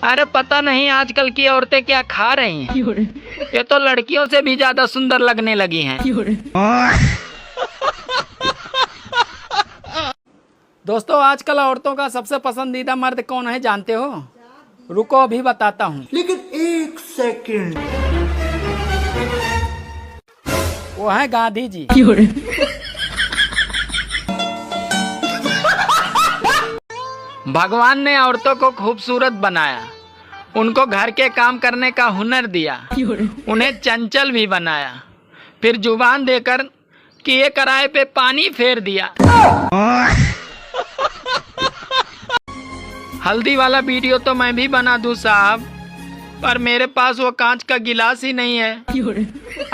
अरे पता नहीं आजकल की औरतें क्या खा रही हैं। ये तो लड़कियों से भी ज्यादा सुंदर लगने लगी हैं। दोस्तों आजकल औरतों का सबसे पसंदीदा मर्द कौन है जानते हो? रुको अभी बताता हूँ। लेकिन एक सेकंड, वो है गांधी जी। भगवान ने औरतों को खूबसूरत बनाया, उनको घर के काम करने का हुनर दिया, उन्हें चंचल भी बनाया, फिर जुबान देकर किए कराए पे पानी फेर दिया। हल्दी वाला वीडियो तो मैं भी बना दूं साहब, पर मेरे पास वो कांच का गिलास ही नहीं है।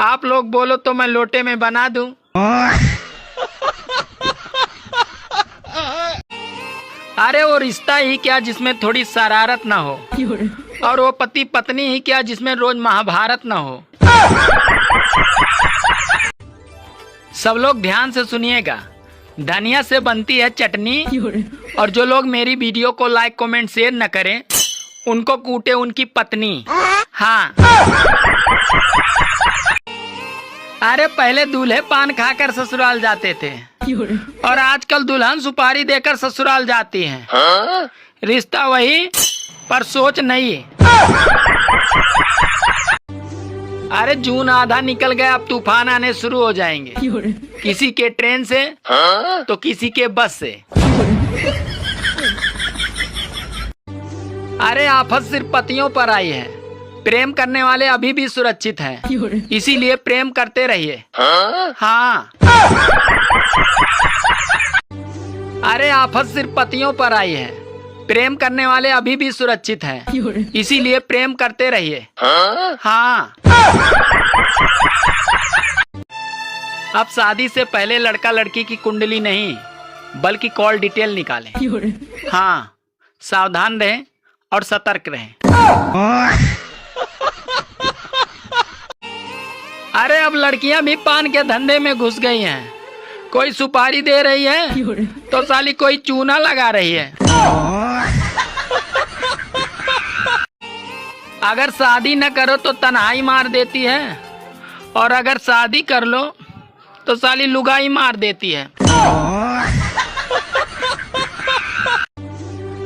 आप लोग बोलो तो मैं लोटे में बना दूं। अरे वो रिश्ता ही क्या जिसमें थोड़ी शरारत ना हो, और वो पति पत्नी ही क्या जिसमें रोज महाभारत ना हो। सब लोग ध्यान से सुनिएगा, धनिया से बनती है चटनी, और जो लोग मेरी वीडियो को लाइक कमेंट शेयर न करें उनको कूटे उनकी पत्नी। हाँ। अरे पहले दूल्हे पान खाकर ससुराल जाते थे, और आजकल दुल्हन सुपारी देकर ससुराल जाती है। रिश्ता वही पर सोच नहीं। अरे जून आधा निकल गया, अब तूफान आने शुरू हो जाएंगे, किसी के ट्रेन से तो किसी के बस से। अरे आफत सिर्फ पतियों पर आई है, प्रेम करने वाले अभी भी सुरक्षित हैं, इसीलिए प्रेम करते रहिए। हाँ। अरे आफत सिर्फ पतियों पर आई है, प्रेम करने वाले अभी भी सुरक्षित हैं, इसीलिए प्रेम करते रहिए। हाँ। अब शादी से पहले लड़का लड़की की कुंडली नहीं बल्कि कॉल डिटेल निकालें। हाँ, सावधान रहें और सतर्क रहें। अरे अब लड़कियां भी पान के धंधे में घुस गई हैं, कोई सुपारी दे रही है तो साली कोई चूना लगा रही है। अगर शादी न करो तो तन्हाई मार देती है, और अगर शादी कर लो तो साली लुगाई मार देती है।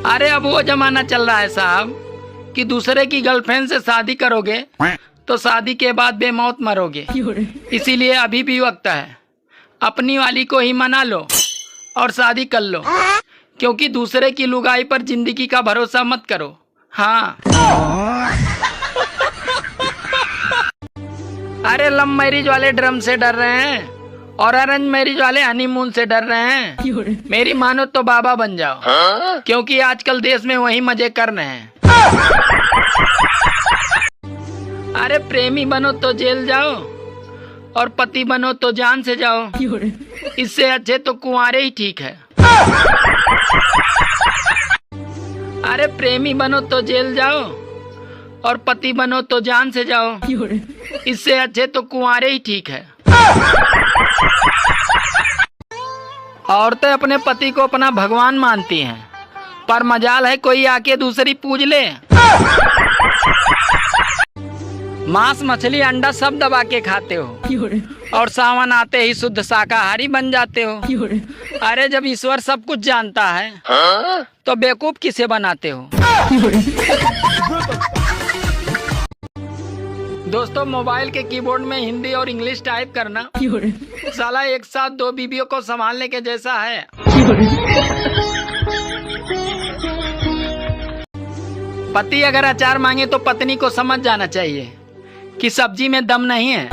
अरे अब वो जमाना चल रहा है साहब कि दूसरे की गर्लफ्रेंड से शादी करोगे तो शादी के बाद बेमौत मरोगे, इसीलिए अभी भी वक्त है, अपनी वाली को ही मना लो और शादी कर लो, क्योंकि दूसरे की लुगाई पर जिंदगी का भरोसा मत करो। हाँ। अरे लव मैरिज वाले ड्रम से डर रहे हैं और अरेंज मैरिज वाले हनीमून से डर रहे हैं। मेरी मानो तो बाबा बन जाओ, क्योंकि आजकल देश में वही मजे कर रहे हैं। अरे प्रेमी बनो तो जेल जाओ, और पति बनो तो जान से जाओ, इससे अच्छे तो कुंवारे ही ठीक है। अरे प्रेमी बनो तो जेल जाओ, और पति बनो तो जान से जाओ, इससे अच्छे तो कुंवारे ही ठीक है। औरतें अपने पति को अपना भगवान मानती हैं, पर मजाल है कोई आके दूसरी पूज ले। मांस मछली अंडा सब दबा के खाते हो, और सावन आते ही शुद्ध शाकाहारी बन जाते हो। अरे जब ईश्वर सब कुछ जानता है तो बेवकूफ किसे बनाते हो? दोस्तों मोबाइल के कीबोर्ड में हिंदी और इंग्लिश टाइप करना साला एक साथ दो बीवियों को संभालने के जैसा है। पति अगर अचार मांगे तो पत्नी को समझ जाना चाहिए कि सब्जी में दम नहीं है,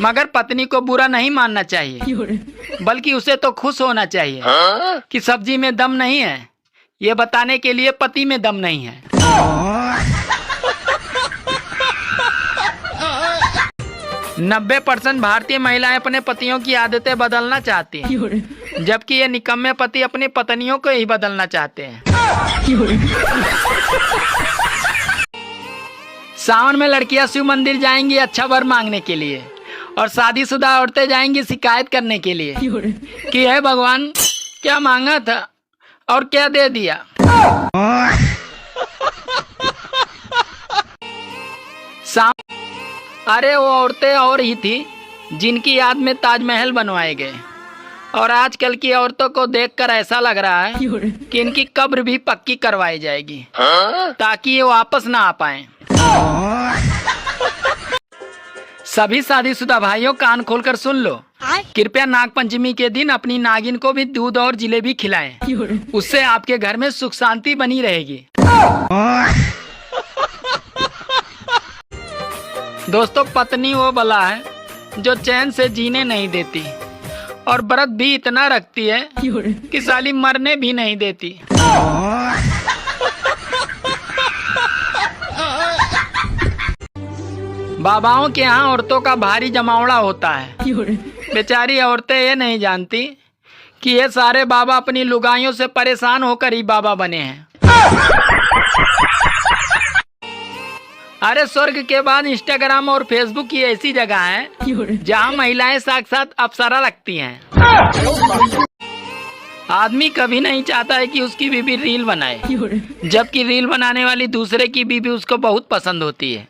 मगर पत्नी को बुरा नहीं मानना चाहिए, बल्कि उसे तो खुश होना चाहिए कि सब्जी में दम नहीं है, ये बताने के लिए पति में दम नहीं है। 90% भारतीय महिलाएं अपने पतियों की आदतें बदलना चाहती हैं, जबकि ये निकम्मे पति अपनी पत्नियों को ही बदलना चाहते हैं। सावन में लड़कियां शिव मंदिर जाएंगी अच्छा वर मांगने के लिए, और शादीशुदा औरतें जाएंगी शिकायत करने के लिए कि हे भगवान क्या मांगा था और क्या दे दिया। अरे वो औरतें और ही थी जिनकी याद में ताजमहल बनवाए गए, और आजकल की औरतों को देखकर ऐसा लग रहा है कि इनकी कब्र भी पक्की करवाई जाएगी ताकि ये वापस ना आ पाए। सभी शादीशुदा भाइयों कान खोलकर सुन लो, कृपया नागपंचमी के दिन अपनी नागिन को भी दूध और जिलेबी खिलाएं, उससे आपके घर में सुख शांति बनी रहेगी। दोस्तों, पत्नी वो बला है जो चैन से जीने नहीं देती और व्रत भी इतना रखती है कि साली मरने भी नहीं देती। बाबाओं के यहाँ औरतों का भारी जमावड़ा होता है। बेचारी औरतें ये नहीं जानती कि ये सारे बाबा अपनी लुगाइयों से परेशान होकर ही बाबा बने हैं। अरे स्वर्ग के बाद इंस्टाग्राम और फेसबुक की ऐसी जगह है जहाँ महिलाएं साक्षात अप्सरा लगती हैं। आदमी कभी नहीं चाहता है कि उसकी बीबी रील बनाए, जबकि रील बनाने वाली दूसरे की बीबी उसको बहुत पसंद होती है।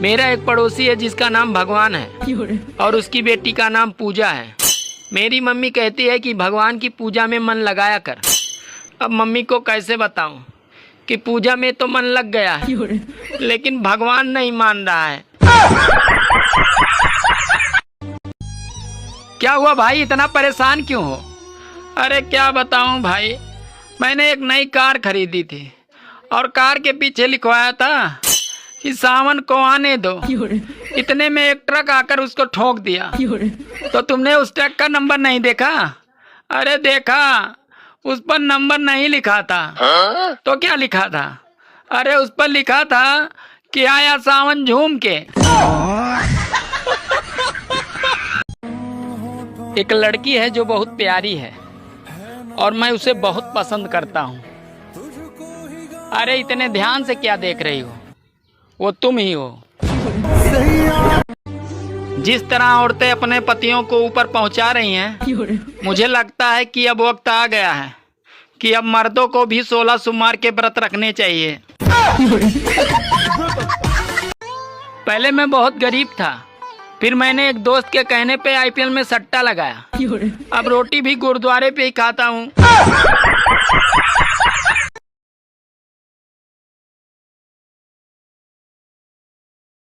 मेरा एक पड़ोसी है जिसका नाम भगवान है और उसकी बेटी का नाम पूजा है। मेरी मम्मी कहती है कि भगवान की पूजा में मन लगाया कर। अब मम्मी को कैसे बताऊं कि पूजा में तो मन लग गया है, लेकिन भगवान नहीं मान रहा है। क्या हुआ भाई, इतना परेशान क्यों हो? अरे क्या बताऊं भाई, मैंने एक नई कार खरीदी थी और कार के पीछे लिखवाया था कि सावन को आने दो। इतने में एक ट्रक आकर उसको ठोक दिया। तो तुमने उस ट्रक का नंबर नहीं देखा? अरे देखा, उस पर नंबर नहीं लिखा था। तो क्या लिखा था? अरे उस पर लिखा था कि आया सावन झूम के। एक लड़की है जो बहुत प्यारी है और मैं उसे बहुत पसंद करता हूँ। अरे इतने ध्यान से क्या देख रही हो? वो तुम ही हो। जिस तरह औरतें अपने पतियों को ऊपर पहुंचा रही हैं, मुझे लगता है कि अब वक्त आ गया है कि अब मर्दों को भी 16 सोमवार के व्रत रखने चाहिए। पहले मैं बहुत गरीब था, फिर मैंने एक दोस्त के कहने पे आईपीएल में सट्टा लगाया। अब रोटी भी गुरुद्वारे पे ही खाता हूँ।